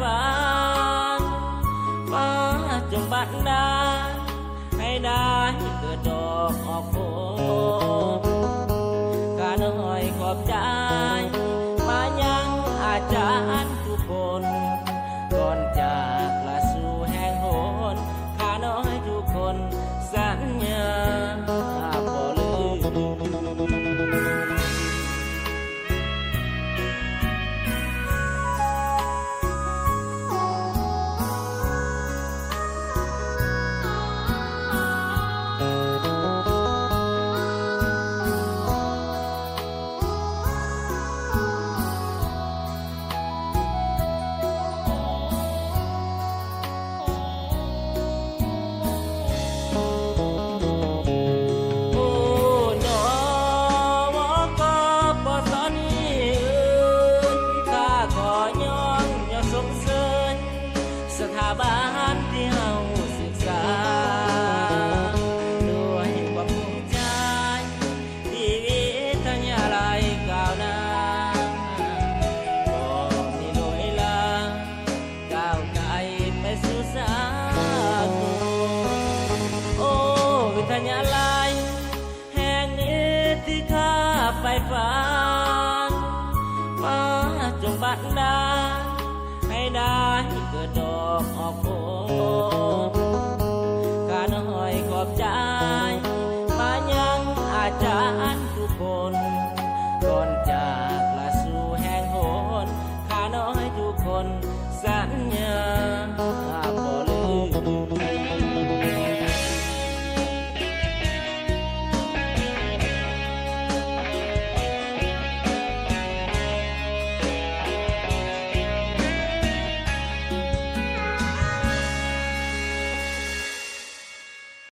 ฝันฟ้าจงบัดดาลให้ได้เกิดดอกออกผลการหอยขอบใจมายังอาจารย์ทุกคนก่อนจากลาสู่แห่งหนข้าน้อยทุกคนสัญญาบ่ลืมสถาบันที่เฮาศึกษาด้วยความภูมิใจที่วิทยาลัยก้าวหน้าบ่มีลอยลางก้าวไกลไปสู่สากลโอ้วิทยาลัยแห่งนี้ที่ข้าไปฝันมาจงบัดดาลให้ได้เกิดดอกออกผลการหอยขอบใจมายังอาจารย์ทุกคนก่อนจากลาสู่แห่งหนข้าน้อยทุกคนสัญญา